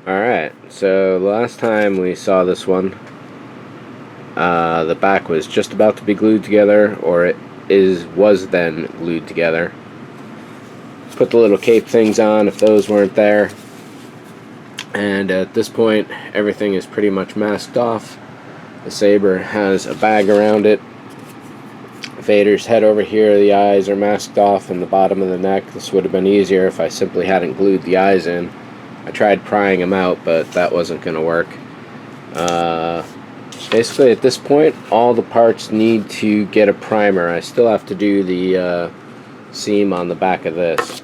Alright, so the last time we saw this one, the back was just about to be glued together, or it was then glued together. Put the little cape things on if those weren't there, and at this point everything is pretty much masked off. The saber has a bag around it. Vader's head over here, the eyes are masked off, and the bottom of the neck. This would have been easier if I simply hadn't glued the eyes in. I tried prying them out, but that wasn't going to work. Basically, at this point, all the parts need to get a primer. I still have to do the seam on the back of this,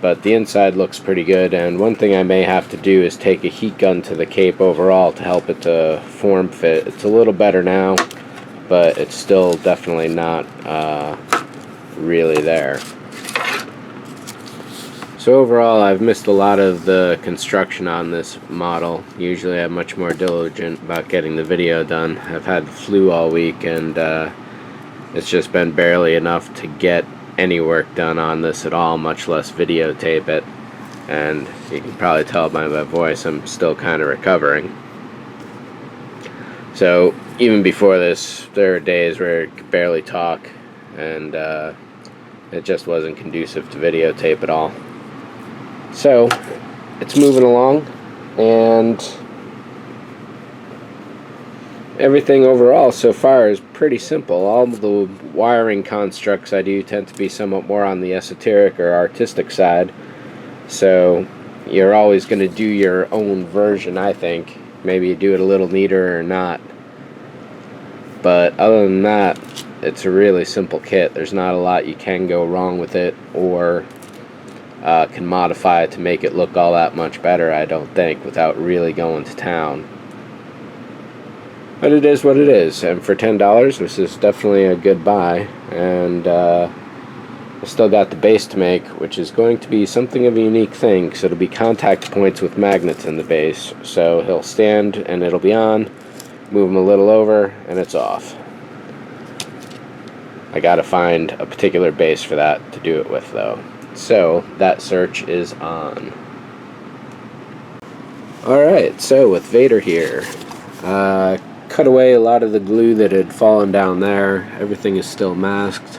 but the inside looks pretty good. And one thing I may have to do is take a heat gun to the cape overall to help it to form fit. It's a little better now, but it's still definitely not really there. So overall, I've missed a lot of the construction on this model. Usually I'm much more diligent about getting the video done. I've had the flu all week, and it's just been barely enough to get any work done on this at all, much less videotape it. And you can probably tell by my voice, I'm still kind of recovering. So even before this, there are days where I could barely talk, and it just wasn't conducive to videotape at all. So it's moving along, and everything overall so far is pretty simple. All the wiring constructs I do tend to be somewhat more on the esoteric or artistic side, so you're always going to do your own version, I think. Maybe you do it a little neater or not, but other than that, it's a really simple kit. There's not a lot you can go wrong with it, or can modify it to make it look all that much better, I don't think, without really going to town. But it is what it is, and for $10 this is definitely a good buy. And I still got the base to make, which is going to be something of a unique thing, because it'll be contact points with magnets in the base. So he'll stand and it'll be on, move him a little over, and it's off. I gotta find a particular base for that to do it with, though. So that search is on. Alright, so with Vader here, cut away a lot of the glue that had fallen down there. Everything is still masked.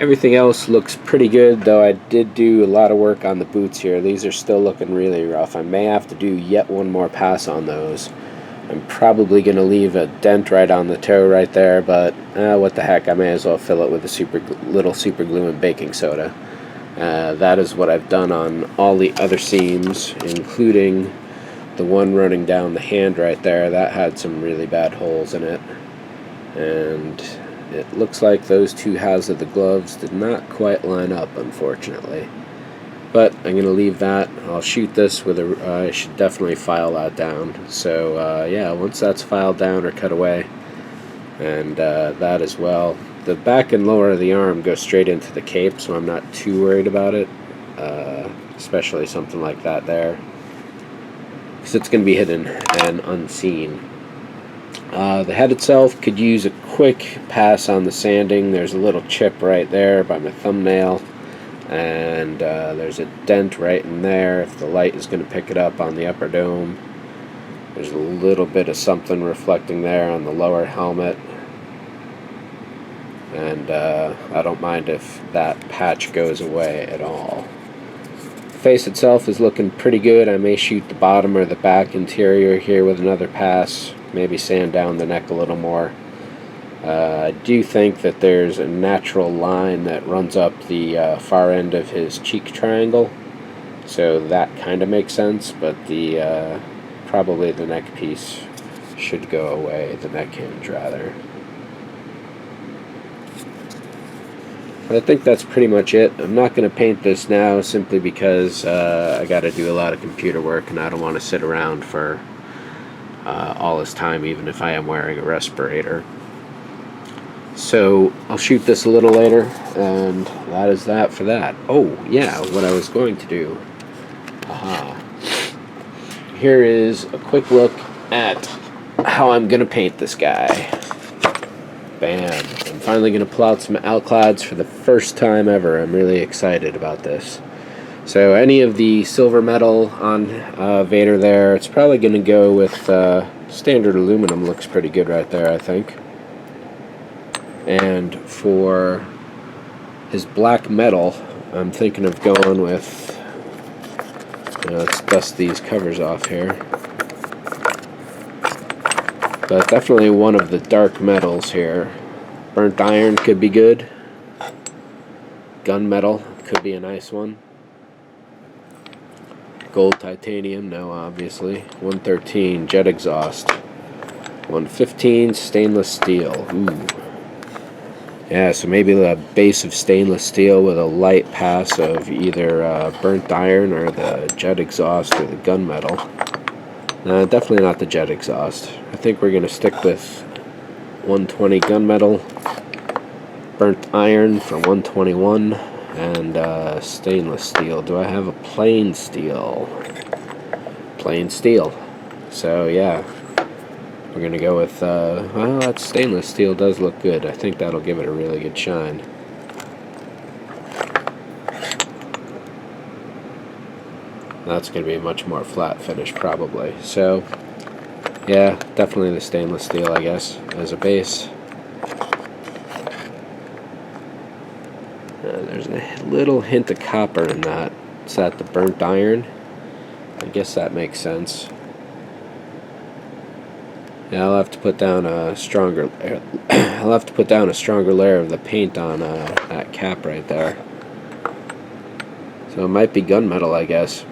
Everything else looks pretty good, though I did do a lot of work on the boots here. These are still looking really rough. I may have to do yet one more pass on those. I'm probably going to leave a dent right on the toe right there, but what the heck, I may as well fill it with a little super glue and baking soda. That is what I've done on all the other seams, including the one running down the hand right there. That had some really bad holes in it, and it looks like those two halves of the gloves did not quite line up, unfortunately. But I'm going to leave that. I'll shoot this with I should definitely file that down. So yeah, once that's filed down or cut away, and that as well. The back and lower of the arm go straight into the cape, so I'm not too worried about it, especially something like that there, because it's going to be hidden and unseen. The head itself could use a quick pass on the sanding. There's a little chip right there by my thumbnail, and there's a dent right in there if the light is going to pick it up on the upper dome. There's a little bit of something reflecting there on the lower helmet. And I don't mind if that patch goes away at all. The face itself is looking pretty good. I may shoot the bottom or the back interior here with another pass, maybe sand down the neck a little more. I do think that there's a natural line that runs up the far end of his cheek triangle, so that kind of makes sense, but the probably the neck piece should go away, the neck hinge rather. I think that's pretty much it. I'm not going to paint this now simply because I got to do a lot of computer work, and I don't want to sit around for all this time, even if I am wearing a respirator. So I'll shoot this a little later, and that is that for that. Oh yeah, what I was going to do. Here is a quick look at how I'm going to paint this guy. Bam. I'm finally going to pull out some outlines for the first time ever. I'm really excited about this. So any of the silver metal on Vader there, it's probably going to go with standard aluminum. Looks pretty good right there, I think. And for his black metal, I'm thinking of going with, let's dust these covers off here. But definitely one of the dark metals here. Burnt iron could be good. Gunmetal could be a nice one. Gold titanium, no, obviously. 113 jet exhaust. 115 stainless steel. Ooh. Yeah, so maybe the base of stainless steel with a light pass of either burnt iron or the jet exhaust or the gunmetal. Definitely not the jet exhaust. I think we're going to stick with 120 gunmetal, burnt iron for 121, and stainless steel. Do I have a plain steel? Plain steel. So yeah, we're going to go with, well, that stainless steel does look good. I think that'll give it a really good shine. That's going to be a much more flat finish probably. So yeah, definitely the stainless steel, I guess, as a base. There's a little hint of copper in that. Is that the burnt iron? I guess that makes sense. Yeah, I'll have to put down a stronger. I'll have to put down a stronger layer of the paint on that cap right there. So it might be gunmetal, I guess.